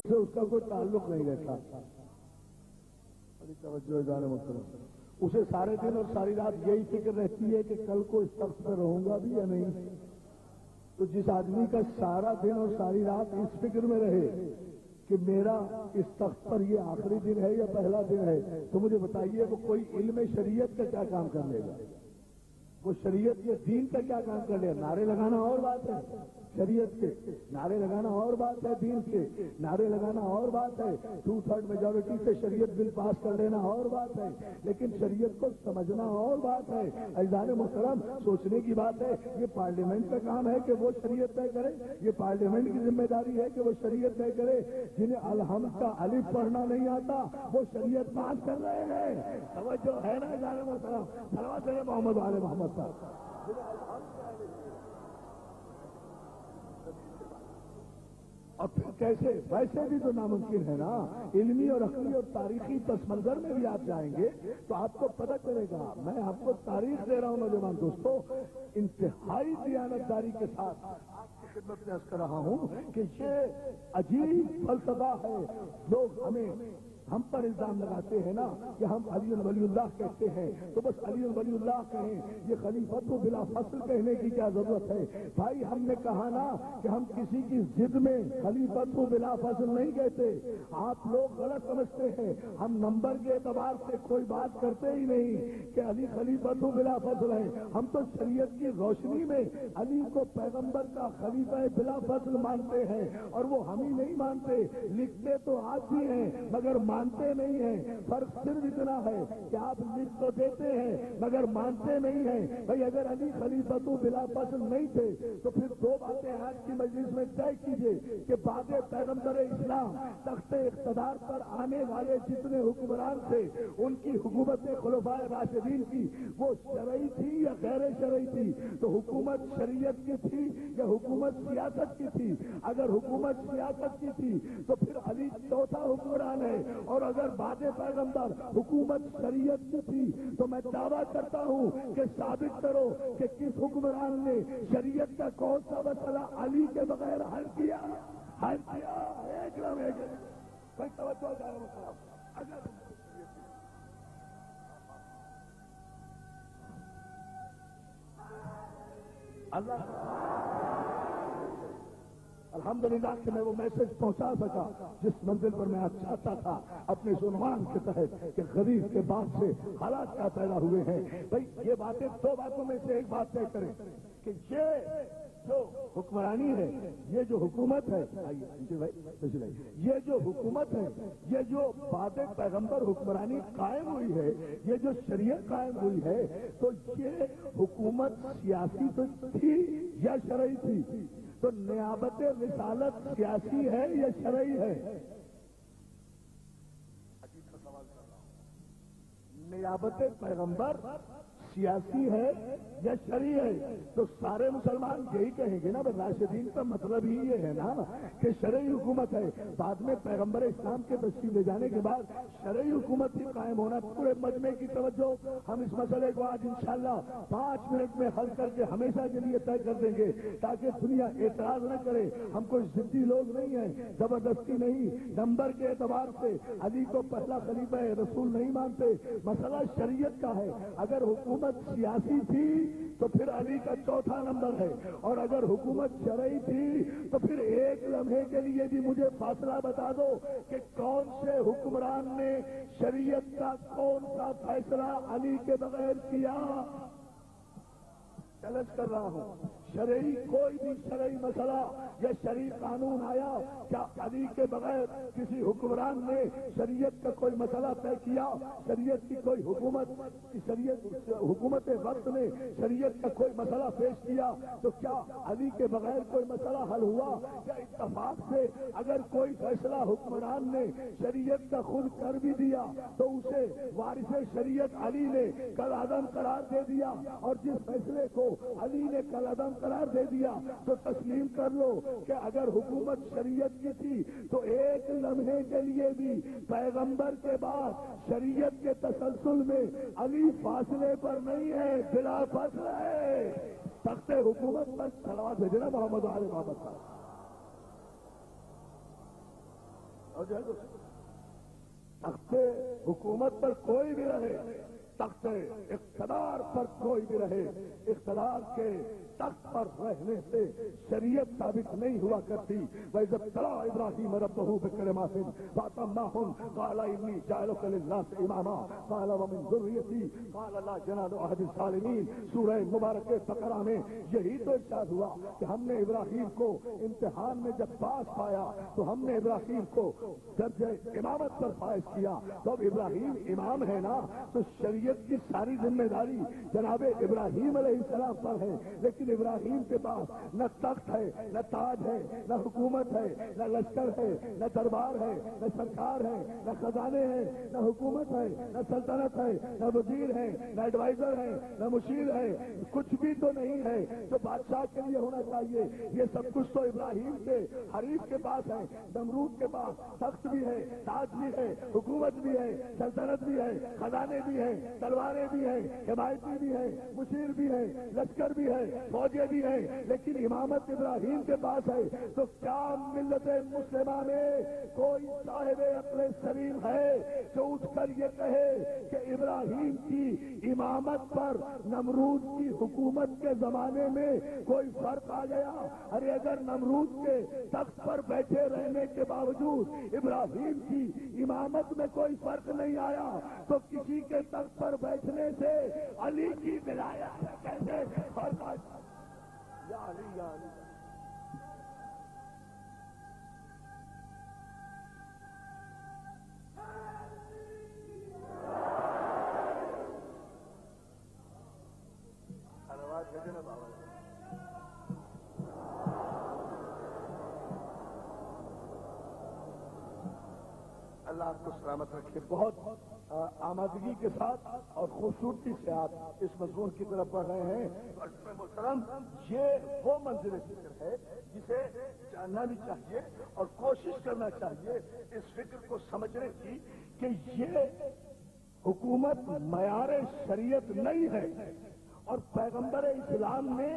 سے اس کا کوئی تعلق نہیں رہتا. توجہ جانے محترم, اسے سارے دن اور ساری رات یہی فکر رہتی ہے کہ کل کو اس تخت پہ رہوں گا بھی یا نہیں. تو جس آدمی کا سارا دن اور ساری رات اس فکر میں رہے کہ میرا اس تخت پر یہ آخری دن ہے یا پہلا دن ہے, تو مجھے بتائیے وہ کوئی علم شریعت کا کیا کام کر لے گا؟ وہ شریعت کے دین کا کیا کام کر لے گا؟ نعرے لگانا اور بات ہے شریعت کے, نعرے لگانا اور بات ہے دین کے, نعرے لگانا اور بات ہے, 2/3 میجورٹی سے شریعت بل پاس کر لینا اور بات ہے, لیکن شریعت کو سمجھنا اور بات ہے. عزیزان محترم, سوچنے کی بات ہے. یہ پارلیمنٹ کا کام ہے کہ وہ شریعت طے کرے, یہ پارلیمنٹ کی ذمہ داری ہے کہ وہ شریعت طے کرے. جنہیں الحمد کا الف پڑھنا نہیں آتا وہ شریعت پاس کر رہے ہیں. توجہ ہے نا عزیزان محترم؟ صلوات علی محمد وعلی محمد صاحب. اور پھر کیسے؟ ویسے بھی تو ناممکن ہے نا. علمی اور عقلی اور تاریخی پس منظر میں بھی آپ جائیں گے تو آپ کو پتہ چلے گا. میں آپ کو تاریخ دے رہا ہوں نوجوان دوستوں, انتہائی دیانتداری کے ساتھ آپ کی خدمت میں عرض کر رہا ہوں کہ یہ عجیب فلسفہ ہے. لوگ ہم پر الزام لگاتے ہیں نا کہ ہم علی ولی اللہ کہتے ہیں تو بس علی ولی اللہ کہیں, یہ خلیفت و بلا فصل کہنے کی کیا ضرورت ہے؟ بھائی ہم نے کہا نا کہ ہم کسی کی ضد میں خلیفت و بلا فصل نہیں کہتے. آپ لوگ غلط سمجھتے ہیں. ہم نمبر کے اعتبار سے کوئی بات کرتے ہی نہیں کہ علی خلیفت و بلا فصل ہے. ہم تو شریعت کی روشنی میں علی کو پیغمبر کا خلیفہ بلا فصل مانتے ہیں, اور وہ ہم ہی نہیں مانتے. لکھتے تو آپ بھی ہیں مگر مانتے نہیں ہیں. فرق صرف اتنا ہے کہ آپ لکھ تو دیتے ہیں مگر مانتے نہیں ہیں. بھائی اگر علی خلیفۃ بلا فصل نہیں تھے تو پھر دو باتیں آج کی مجلس میں طے کیجیے کہ بعد پیغمبر اسلام تخت اقتدار پر آنے والے جتنے حکمران تھے ان کی حکومت خلفائے راشدین کی وہ شرعی تھی یا غیر شرعی تھی؟ تو حکومت شریعت کی تھی یا حکومت سیاست کی تھی؟ اگر حکومت سیاست کی تھی تو پھر علی چوتھا حکمران ہے, اور اگر بعد پیغمبر حکومت شریعت کی تھی تو میں دعویٰ کرتا ہوں کہ ثابت کرو کہ کس حکمران نے شریعت کا کون سا مسئلہ علی کے بغیر حل کیا. ایک نام ایک کوئی توجہ اگر اللہ الحمدللہ کہ میں وہ میسج پہنچا سکا جس منزل پر میں چاہتا تھا اپنے اس عنوان کے تحت کہ غریب کے بعد سے حالات کیا پیدا ہوئے ہیں. بھائی یہ باتیں دو باتوں میں سے ایک بات طے کریں کہ یہ جو حکمرانی ہے, یہ جو حکومت ہے, یہ جو حکومت ہے, یہ جو بعد پیغمبر حکمرانی قائم ہوئی ہے, یہ جو شریعت قائم ہوئی ہے, تو یہ حکومت سیاسی تو تھی یا شرعی تھی؟ تو نیابت رسالت سیاسی ہے یا شرعی ہے؟ نیابت پیغمبر سیاسی ہے یا شرعی ہے؟ تو سارے مسلمان یہی کہیں گے نا. راشدین کا مطلب ہی یہ ہے نا کہ شرعی حکومت ہے. بعد میں پیغمبر اسلام کے تشریف لے جانے کے بعد شرعی حکومت ہی قائم ہونا. پورے مجمع کی توجہ, ہم اس مسئلے کو آج انشاءاللہ 5 منٹ میں حل کر کے ہمیشہ کے لیے طے کر دیں گے تاکہ دنیا اعتراض نہ کرے. ہم کوئی ضدی لوگ نہیں ہیں, زبردستی نہیں. نمبر کے اعتبار سے علی کو پہلا خلیفہ رسول نہیں مانتے. مسئلہ شریعت کا ہے. اگر حکومت سیاسی تھی تو پھر علی کا چوتھا نمبر ہے, اور اگر حکومت شرعی تھی تو پھر ایک لمحے کے لیے بھی مجھے فاصلہ بتا دو کہ کون سے حکمران نے شریعت کا کون سا فیصلہ علی کے بغیر کیا. چیلنج کر رہا ہوں, شرعی کوئی بھی شرعی مسئلہ یا شرعی قانون آیا, کیا علی کے بغیر کسی حکمران نے شریعت کا کوئی مسئلہ طے کیا؟ شریعت کی کوئی حکومت وقت نے شریعت کا کوئی مسئلہ پیش کیا تو کیا علی کے بغیر کوئی مسئلہ حل ہوا؟ کیا اتفاق سے اگر کوئی فیصلہ حکمران نے شریعت کا خود کر بھی دیا تو اسے وارث شریعت علی نے کالعدم قرار دے دیا, اور جس فیصلے کو علی نے کالعدم قرار دے دیا تو تسلیم کر لو کہ اگر حکومت شریعت کی تھی تو ایک لمحے کے لیے بھی پیغمبر کے بعد شریعت کے تسلسل میں علی فاصلے پر نہیں ہے, بلا فصل ہے. تخت حکومت پر صلوات بھیجنا محمد علی محمد صاحب. اور جو ہے تخت حکومت پر کوئی بھی رہے، تخت اقتدار پر کوئی بھی رہے، اقتدار کے تخت پر رہنے سے شریعت ثابت نہیں ہوا کرتی۔ وَإِذِ ابْتَلَىٰ إِبْرَاهِيمَ رَبُّهُ بِكَلِمَاتٍ فَأَتَمَّهُنَّ قَالَ إِنِّي جَاعِلُكَ لِلنَّاسِ إِمَامًا قَالَ وَمِن ذُرِّيَّتِي قَالَ لَا يَنَالُ عَهْدِ الظَّالِمِينَ۔ سورہ مبارکہ بقرہ میں یہی تو ارشاد ہوا کہ ہم نے ابراہیم کو امتحان میں جب پاس پایا تو ہم نے ابراہیم کو درجہ امامت پر فائز کیا۔ تو اب ابراہیم امام ہے نا، تو شریعت کی ساری ذمہ داری جناب ابراہیم علیہ السلام پر ہے، لیکن ابراہیم کے پاس نہ تخت ہے، نہ تاج ہے، نہ حکومت ہے، نہ لشکر ہے، نہ دربار ہے، نہ سرکار ہے، نہ خزانے ہیں، نہ حکومت ہے، نہ سلطنت ہے، نہ وزیر ہے، نہ ایڈوائزر ہے، نہ مشیر ہے، کچھ بھی تو نہیں ہے جو بادشاہ کے لیے ہونا چاہیے۔ یہ سب کچھ تو ابراہیم کے حریف کے پاس ہے۔ نمرود کے پاس تخت بھی ہے، تاج بھی ہے، حکومت بھی ہے، سلطنت بھی ہے، خزانے بھی ہیں، تلواریں بھی ہیں، حمایتی بھی ہیں، مشیر بھی ہیں، لشکر بھی ہے، فوجیں بھی ہیں، لیکن امامت ابراہیم کے پاس ہے۔ تو کیا ملت مسلمہ میں کوئی صاحب عقل سلیم ہے جو اٹھ کر یہ کہے کہ ابراہیم کی امامت پر نمرود کی حکومت کے زمانے میں کوئی فرق آ گیا؟ ارے اگر نمرود کے تخت پر بیٹھے رہنے کے باوجود ابراہیم کی امامت میں کوئی فرق نہیں آیا تو کسی کے تخت پر بیٹھنے سے علی کی ولایت کیسے فرق آ جائے؟ یا علی یا علی۔ اللہ آپ کو سلامت رکھے۔ بہت آمادگی کے ساتھ اور خوبصورتی سے آپ اس مضمون کی طرف بڑھ رہے ہیں۔ محترم، یہ وہ منزل فکر ہے جسے جاننا بھی چاہیے اور کوشش کرنا چاہیے اس فکر کو سمجھنے کی کہ یہ حکومت معیار شریعت نہیں ہے، اور پیغمبر اسلام نے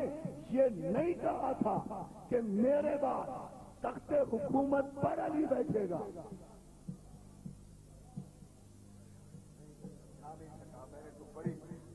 یہ نہیں کہا تھا کہ میرے بعد تخت حکومت پر علی بیٹھے گا۔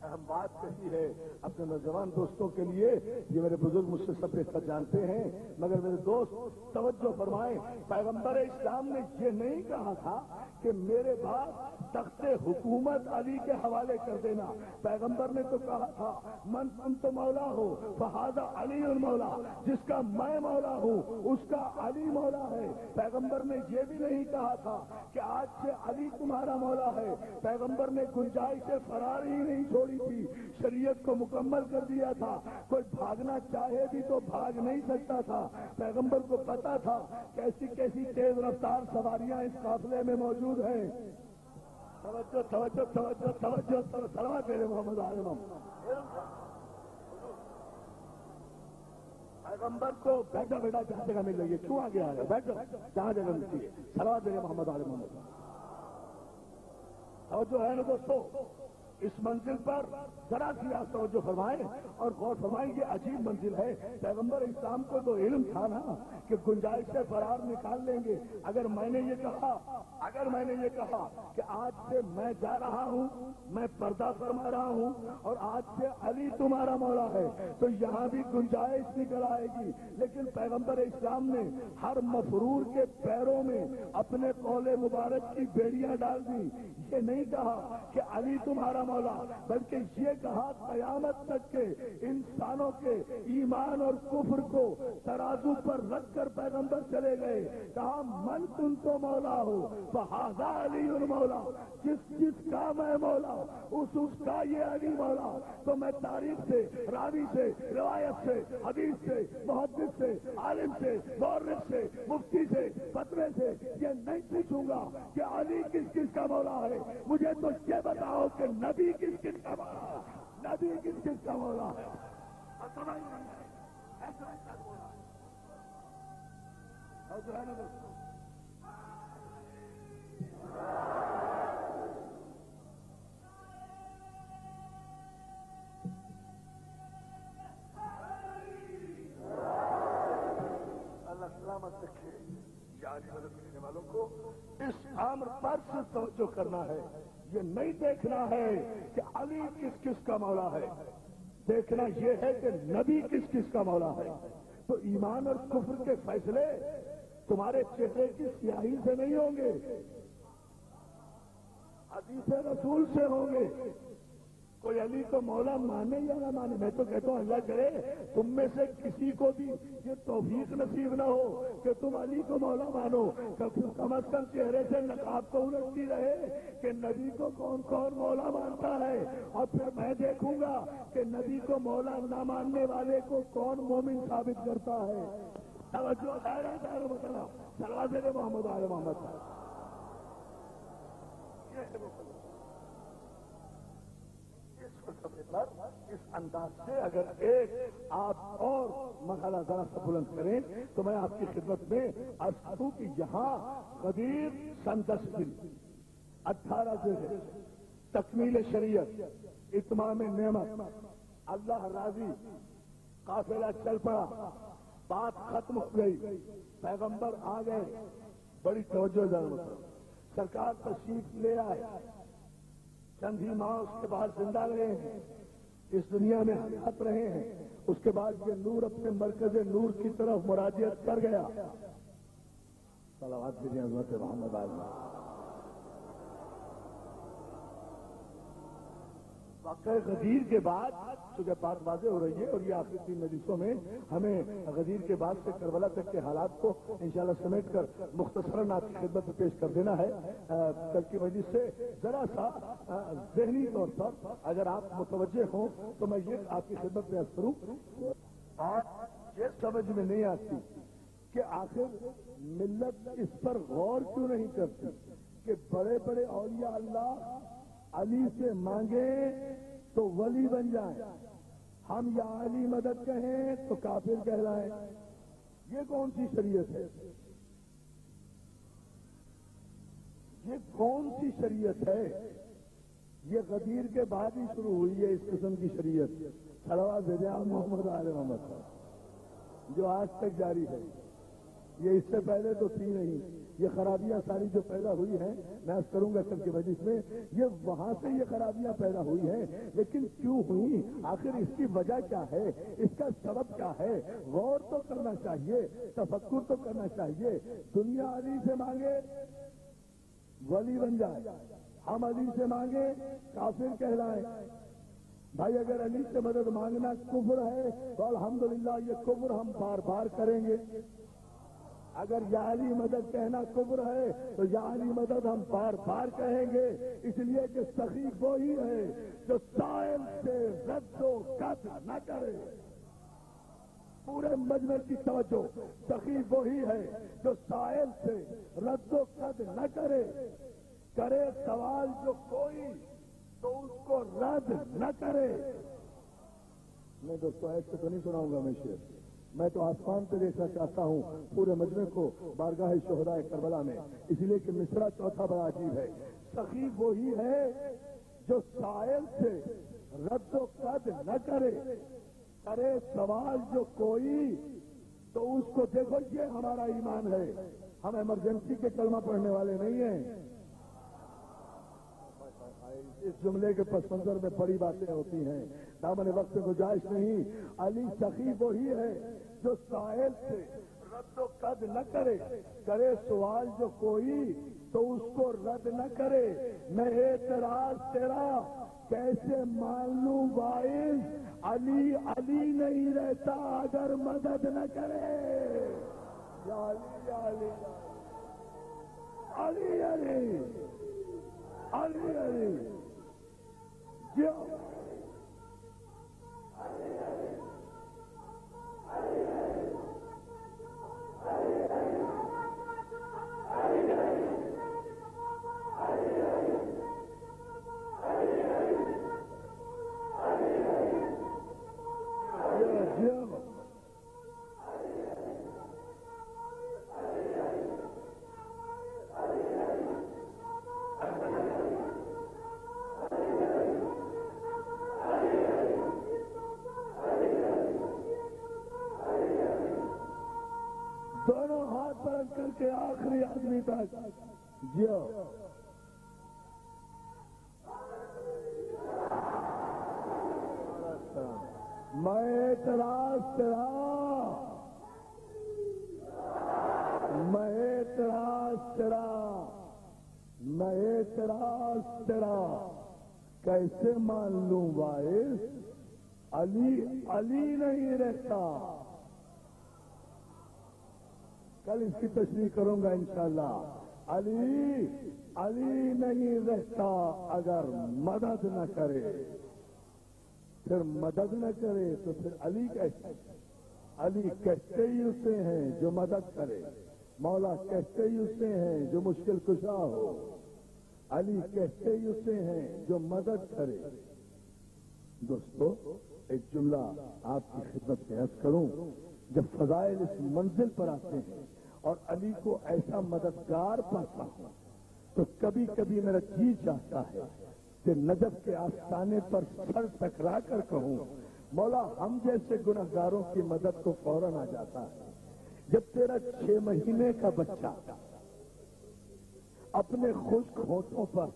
اہم بات کہی ہے اپنے نوجوان دوستوں کے لیے، یہ میرے بزرگ مجھ سے سب بہتر جانتے ہیں، مگر میرے دوست توجہ فرمائیں، پیغمبر اسلام نے یہ نہیں کہا تھا کہ میرے بعد تخت حکومت علی کے حوالے کر دینا۔ پیغمبر نے تو کہا تھا من کنت مولا ہو فہذا علی المولا، جس کا میں مولا ہوں اس کا علی مولا ہے۔ پیغمبر نے یہ بھی نہیں کہا تھا کہ آج سے علی تمہارا مولا ہے۔ پیغمبر نے گنجائش سے فرار ہی نہیں چھوڑی تھی، شریعت کو مکمل کر دیا تھا۔ کوئی بھاگنا چاہے بھی تو بھاگ نہیں سکتا تھا۔ پیغمبر کو پتا تھا کیسی کیسی تیز رفتار سواریاں اس قافلے میں موجود ہیں۔ توجہ توجہ توجہ توجہ سلامت میرے محمد عالم۔ پیغمبر کو بیٹھا بیٹھا جہاں جگہ مل رہی ہے، کیوں آگے آ رہے بیٹھو جہاں جگہ ملتی ہے، سلامت میرے محمد عالم۔ توجہ ہے نا دوستو، اس منزل پر ذرا سی آپ توجہ فرمائیں اور غور فرمائیں، یہ عجیب منزل ہے۔ پیغمبر اسلام کو تو علم تھا نا کہ گنجائش سے فرار نکال لیں گے۔ اگر میں نے یہ کہا کہ آج سے میں جا رہا ہوں، میں پردہ فرما رہا ہوں اور آج سے علی تمہارا مولا ہے، تو یہاں بھی گنجائش نکل آئے گی۔ لیکن پیغمبر اسلام نے ہر مفرور کے پیروں میں اپنے قول مبارک کی بیڑیاں ڈال دی۔ یہ نہیں کہا کہ علی تمہارا مولا، بلکہ یہ کہا قیامت تک کے انسانوں کے ایمان اور کفر کو ترازو پر رکھ کر پیغمبر چلے گئے۔ کہا من تم تو مولا ہو فہذا علی المولا، جس کا میں مولا اس کا یہ علی مولا۔ تو میں تاریخ سے، راوی سے، روایت سے، حدیث سے، محدث سے، عالم سے، مورخ سے، مفتی سے، فتوے سے یہ نہیں پوچھوں گا کہ علی کس کس کا مولا ہے، مجھے تو یہ بتاؤ کہ نبی کس کس کا مولا ہے، نبی کس کس کا مولا ہے۔ اللہ سلامت رکھے، یاد مدد کرنے والوں کو اس امر پر سے توجہ کرنا ہے. یہ نہیں دیکھنا ہے کہ علی کس کس کا مولا ہے، دیکھنا یہ ہے کہ نبی کس کس کا مولا ہے. تو ایمان اور کفر کے فیصلے تمہارے چہرے کی سیاہی سے نہیں ہوں گے، حدیث رسول سے ہوں گے. کوئی علی کو مولا مانے یا نہ مانے، میں تو کہتا ہوں اللہ کرے تم میں سے کسی کو بھی یہ توفیق نصیب نہ ہو کہ تم علی کو مولا مانو. کم از کم چہرے سے نقاب تو الٹتی رہے کہ نبی کو کون کون مولا مانتا ہے، اور پھر میں دیکھوں گا کہ نبی کو مولا نہ ماننے والے کو کون مومن ثابت کرتا ہے. توجہ دائرہ مطلب سلوات محمد آل محمد صاحب. اس انداز سے اگر ایک آپ اور مرحلہ ذرا سا بلند کریں تو میں آپ کی خدمت میں عرض کروں کہ یہاں غدیر سن 10 دن 18 سے تکمیل شریعت، اتمام نعمت، اللہ راضی، قافلہ چل پڑا، بات ختم ہو گئی، پیغمبر آ گئے. بڑی توجہ ضرورت، سرکار تشریف لے آئے، چند ہی ماہ اس کے بعد زندہ رہے ہیں، اس دنیا میں حیات رہے ہیں. اس کے بعد یہ نور اپنے مرکز نور کی طرف مراجعت کر گیا. صلوات دیجیے حضرت محمد آزما. واقعہ غدیر کے بعد چونکہ بات واضح ہو رہی ہے اور یہ آخری 3 مجلسوں میں ہمیں غدیر کے بعد سے کربلا تک کے حالات کو انشاءاللہ سمیٹ کر مختصراً آپ کی خدمت میں پیش کر دینا ہے. کل کی مجلس سے ذرا سا ذہنی طور پر اگر آپ متوجہ ہوں تو میں یہ آپ کی خدمت میں عرض کروں. اور یہ سمجھ میں نہیں آتی کہ آخر ملت اس پر غور کیوں نہیں کرتی کہ بڑے بڑے اولیاء اللہ علی سے مانگیں تو ولی بن جائیں، ہم یا علی مدد کہیں تو کافر کہلائیں. یہ کون سی شریعت ہے؟ یہ کون سی شریعت ہے؟ یہ غدیر کے بعد ہی شروع ہوئی ہے اس قسم کی شریعت. صلوات محمد آل محمد صاحب جو آج تک جاری ہے. یہ اس سے پہلے تو تھی نہیں. یہ خرابیاں ساری جو پیدا ہوئی ہیں میں عرض کروں گا کل کی مجلس میں، یہ وہاں سے یہ خرابیاں پیدا ہوئی ہیں. لیکن کیوں ہوئی؟ آخر اس کی وجہ کیا ہے؟ اس کا سبب کیا ہے؟ غور تو کرنا چاہیے، تفکر تو کرنا چاہیے. دنیا علی سے مانگے ولی بن جائے، ہم علی سے مانگے کافر کہلائیں. بھائی اگر علی سے مدد مانگنا کفر ہے تو الحمدللہ یہ کفر ہم بار بار کریں گے. اگر یا علی مدد کہنا کفر ہے تو یا علی مدد ہم بار بار کہیں گے. اس لیے کہ سخی وہی ہے جو سائل سے رد و قطع نہ کرے. پورے مجمع کی توجہ، سخی وہی ہے جو سائل سے رد و قطع نہ کرے. کرے سوال جو کوئی تو اس کو رد نہ کرے. میں دوستوں ایسے تو نہیں سناؤں گا میں شعر، میں تو آسمان پہ دیکھنا چاہتا ہوں پورے مجمع کو بارگاہ شہداء کربلا میں. اس لیے کہ مصرع چوتھا بڑا عجیب ہے. سخی وہی ہے جو سائل سے رد و قطع نہ کرے. کرے سوال جو کوئی تو اس کو دیکھو یہ ہمارا ایمان ہے. ہم ایمرجنسی کے کلمہ پڑھنے والے نہیں ہیں. اس جملے کے پس منظر میں بڑی باتیں ہوتی ہیں، دامن وقت میں گنجائش نہیں. علی سخی وہی ہے جو سائل سے رد و قطع نہ کرے. کرے سوال جو کوئی تو اس کو رد نہ کرے. میں اعتراض تیرا کیسے مان لوں باعث علی علی نہیں رہتا اگر مدد نہ کرے. یا علی یا علی علی علی علی علی جو کے آخری آدمی تک جیو. میں اعتراض تیرا، میں اعتراض تیرا، میں اعتراض تیرا کیسے مان لوں وائس؟ علی نہیں رہتا. کل اس کی تشریح کروں گا انشاءاللہ. علی نہیں رہتا اگر مدد نہ کرے. پھر مدد نہ کرے تو پھر علی کیسے؟ علی کہتے ہی اسے ہیں جو مدد کرے. مولا کہتے ہی اسے ہیں جو مشکل کشا ہو. علی کہتے ہی اسے ہیں جو مدد کرے. دوستو ایک جملہ آپ کی خدمت میں عرض کروں. جب فضائل اس منزل پر آتے ہیں اور علی کو ایسا مددگار پاتا ہوں تو کبھی کبھی میرا جی چاہتا ہے کہ نجف کے آستانے پر سر ٹکرا کر کہوں مولا ہم جیسے گنہگاروں کی مدد کو فوراً آ جاتا ہے. جب تیرا 6 مہینے کا بچہ اپنے خشک ہونٹوں پر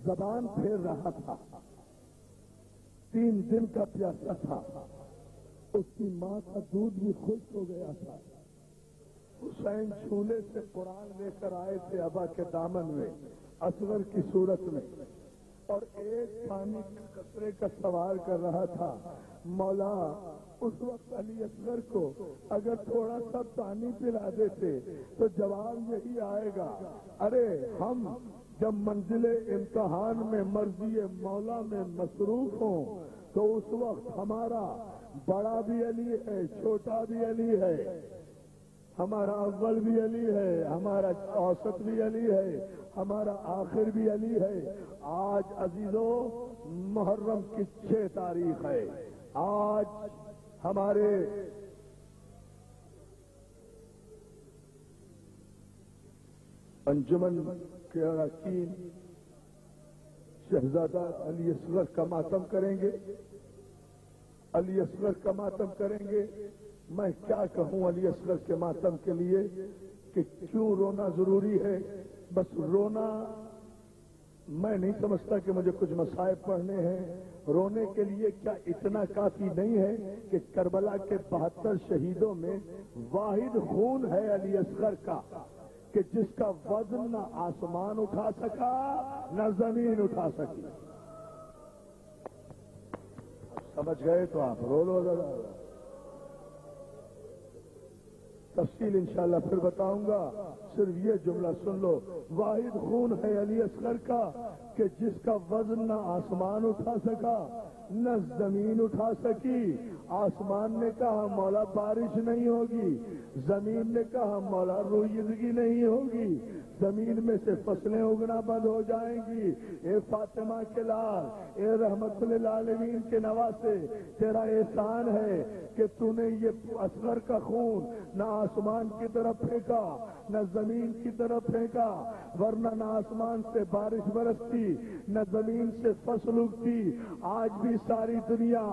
زبان پھیر رہا تھا، 3 دن کا پیاسا تھا، اس کی ماں کا دودھ بھی خشک ہو گیا تھا. حسین چھولے سے قرآن لے کر آئے تھے ابا کے دامن میں اصغر کی صورت میں، اور ایک پانی کے قطرے کا سوال کر رہا تھا. مولا اس وقت علی اصغر کو اگر تھوڑا سا پانی پلا دیتے تو جواب یہی آئے گا، ارے ہم جب منزل امتحان میں مرضی مولا میں مصروف ہوں تو اس وقت ہمارا بڑا بھی علی ہے، چھوٹا بھی علی ہے، ہمارا اول بھی علی ہے، ہمارا اوسط بھی علی ہے، ہمارا آخر بھی علی ہے. آج عزیزو محرم کی 6 تاریخ ہے. آج ہمارے انجمن کے اراکین شہزادہ علی اصغر کا ماتم کریں گے. علی اصغر کا ماتم کریں گے. میں کیا کہوں علی اصغر کے ماتم کے لیے کہ کیوں رونا ضروری ہے. بس رونا میں نہیں سمجھتا کہ مجھے کچھ مصائب پڑھنے ہیں. رونے کے لیے کیا اتنا کافی نہیں ہے کہ کربلا کے 72 شہیدوں میں واحد خون ہے علی اصغر کا کہ جس کا وزن نہ آسمان اٹھا سکا نہ زمین اٹھا سکی. سمجھ گئے تو آپ رو لو ذرا. تفصیل انشاءاللہ پھر بتاؤں گا. صرف یہ جملہ سن لو، واحد خون ہے علی اصغر کا کہ جس کا وزن نہ آسمان اٹھا سکا نہ زمین اٹھا سکی. آسمان نے کہا مولا بارش نہیں ہوگی، زمین نے کہا مولا رویدگی نہیں ہوگی، زمین میں سے فصلیں اگنا بند ہو جائیں گی. اے فاطمہ کے لال، اے رحمت للعالمین کے نواسے، تیرا احسان ہے کہ تو نے یہ اصغر کا خون نہ آسمان کی طرف پھینکا نہ زمین کی طرف پھینکا، ورنہ نہ آسمان سے بارش برستی نہ زمین سے فصل اگتی. آج بھی ساری دنیا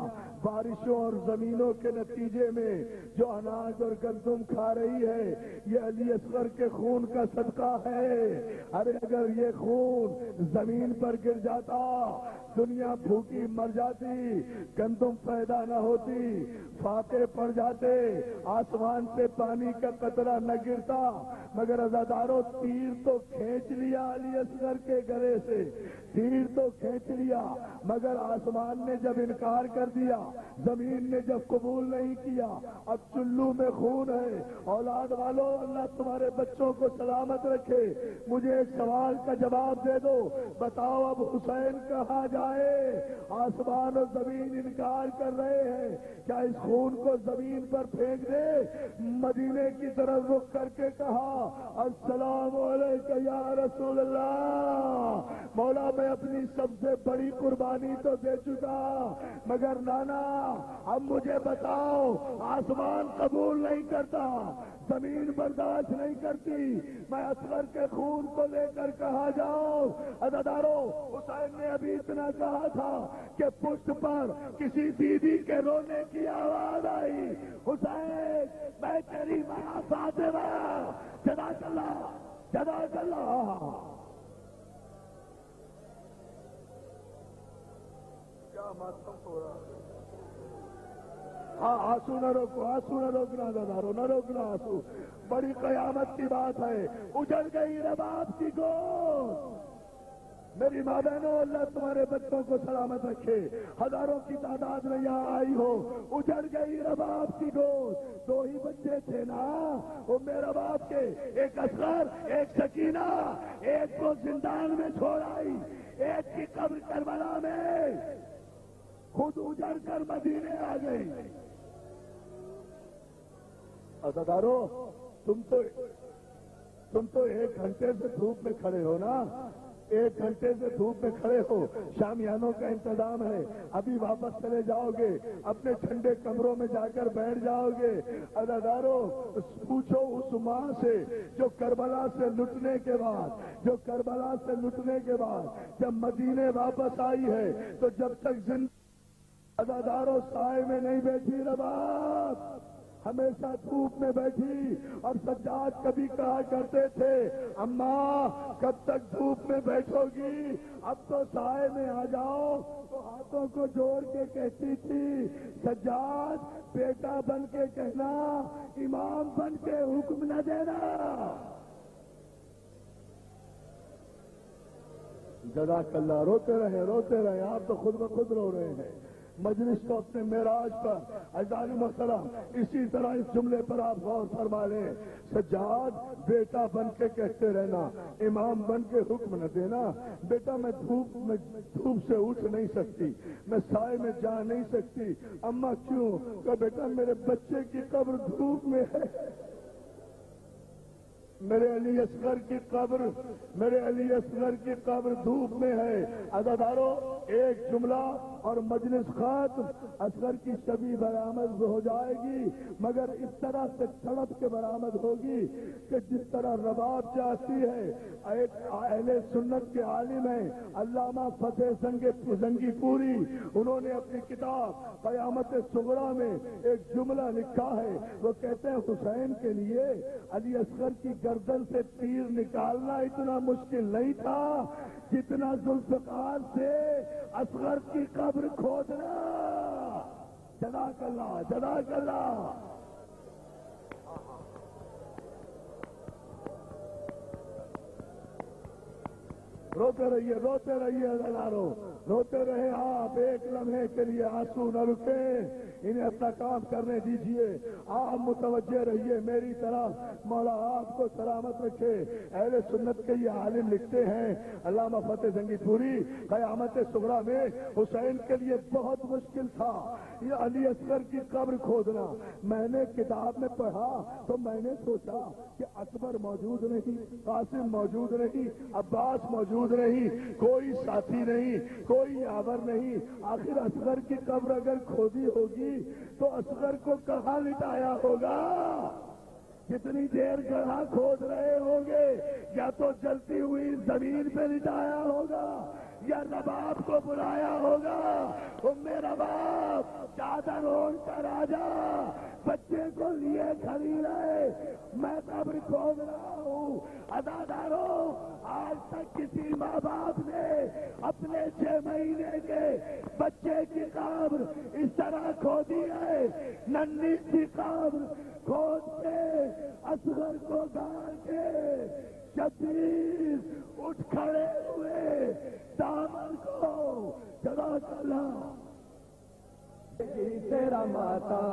بارشوں اور زمینوں کے نتیجے میں جو اناج اور گندم کھا رہی ہے یہ علی اصغر کے خون کا صدقہ ہے. ارے اگر یہ خون زمین پر گر جاتا دنیا بھوکی مر جاتی، گندم پیدا نہ ہوتی، فاتح پڑ جاتے، آسمان سے پانی کا قطرہ نہ گرتا. مگر عزاداروں تیر تو کھینچ لیا علی اصغر کے گلے سے، تیر تو کھینچ لیا، مگر آسمان نے جب انکار کر دیا، زمین نے جب قبول نہیں کیا، اب چلو میں خون ہے. اولاد والوں اللہ تمہارے بچوں کو سلامت رکھے. مجھے ایک سوال کا جواب دے دو، بتاؤ اب حسین کہاں جائے؟ آسمان اور زمین انکار کر رہے ہیں، کیا اس خون کو زمین پر پھینک دے؟ مدینے کی طرف رخ کر کے کہا السلام علیکم یا رسول اللہ. مولا میں اپنی سب سے بڑی قربانی تو دے چکا، مگر نانا اب مجھے بتاؤ آسمان قبول نہیں کرتا، زمین برداشت نہیں کرتی. میں اصغر کے خون کو لے کر کہا جاؤں. عزادارو، حسین نے ابھی اتنا کہا تھا کہ پشت پر کسی بیوی کے رونے کی آواز آئی. حسین، میں تیری ماں فاطمہ. جزاک اللہ، جزاک اللہ. کیا ماتم ہو رہا ہے؟ ہاں، آنسو نہ روکو، آنسو نہ روکنا دادارو، نہ روکنا آنسو. بڑی قیامت کی بات ہے. اجڑ گئی رباب کی گود. میری ماں بہنوں، اللہ تمہارے بچوں کو سلامت رکھے. ہزاروں کی تعداد میں یہاں آئی ہو. اجڑ گئی رباب کی گود. 2 ہی بچے تھے نا وہ میرے باپ کے، ایک اصغر، ایک سکینہ. ایک کو زندان میں چھوڑ آئی، ایک کی قبر کربلا میں خود اجڑ کر مدینے آ گئی. عزادارو، تم تو 1 گھنٹے سے دھوپ میں کھڑے ہو نا. 1 گھنٹے سے دھوپ میں کھڑے ہو. شامیانوں کا انتظام ہے. ابھی واپس چلے جاؤ گے، اپنے ٹھنڈے کمروں میں جا کر بیٹھ جاؤ گے. عزادارو، پوچھو اس ماں سے جو کربلا سے لٹنے کے بعد جب مدینے واپس آئی ہے تو جب تک عزادارو سائے میں نہیں بیٹھی رباب، ہمیشہ دھوپ میں بیٹھی. اور سجاد کبھی کہا کرتے تھے، اماں کب تک دھوپ میں بیٹھو گی، اب تو سائے میں آ جاؤ. تو ہاتھوں کو جوڑ کے کہتی تھی، سجاد بیٹا بن کے کہنا، امام بن کے حکم نہ دینا. جزاک اللہ. روتے رہے. آپ تو خود بخود رو رہے ہیں. مجلس کو اپنے معراج پر عزیزان محترم اسی طرح اس جملے پر آپ غور فرما لیں. سجاد بیٹا بن کے کہتے رہنا، امام بن کے حکم نہ دینا. بیٹا میں دھوپ سے اٹھ نہیں سکتی، میں سائے میں جا نہیں سکتی. اماں کیوں؟ کہ بیٹا میرے بچے کی قبر دھوپ میں ہے. میرے علی اصغر کی قبر دھوپ میں ہے. عزادارو، ایک جملہ اور مجلس ختم. اصغر کی شبی برآمد ہو جائے گی، مگر اس طرح سے تڑپ کے برآمد ہوگی کہ جس طرح رباب چاہتی ہے. ایک اہل سنت کے عالم ہیں علامہ فتح زنگی پوری، انہوں نے اپنی کتاب قیامت صغریٰ میں ایک جملہ لکھا ہے. وہ کہتے ہیں، حسین کے لیے علی اصغر کی گردن سے تیر نکالنا اتنا مشکل نہیں تھا جتنا ذوالفقار سے اصغر کی قبر کھودنا. جزاک اللہ، جزاک اللہ. روتے رہیے ہزاروں، روتے رہے آپ. ایک لمحے کے لیے آنسو نہ رکیں. انہیں اپنا کام کرنے دیجئے. آپ متوجہ رہیے میری طرف. مولا آپ کو سلامت رکھے. اہل سنت کے یہ عالم لکھتے ہیں، علامہ فتح زنگی پوری، قیامت صغریٰ میں حسین کے لیے بہت مشکل تھا یہ علی اصغر کی قبر کھودنا. میں نے کتاب میں پڑھا تو میں نے سوچا کہ اکبر موجود نہیں، قاسم موجود نہیں، عباس موجود نہیں، کوئی ساتھی نہیں، کوئی یاور نہیں. آخر اصغر کی قبر اگر کھودی ہوگی تو اصغر کو کہاں لٹایا ہوگا؟ کتنی دیر گڑھا کھود رہے ہوں گے؟ یا تو جلتی ہوئی زمین پہ لٹایا ہوگا یا رباب کو بلایا ہوگا. میرا باپ چادر اوڑھ کر آجا، بچے کو لیے کھڑی رہے، میں قبر کھود رہا ہوں. عزادارو، آج تک کسی ماں باپ نے اپنے 6 مہینے کے بچے کی قبر اس طرح کھودی ہے؟ ننھی سی قبر کھود کے اصغر کو گاڑ کے شبیر اٹھ کھڑے ہوئے دامن کو. جزاک اللہ. تیرا ماتا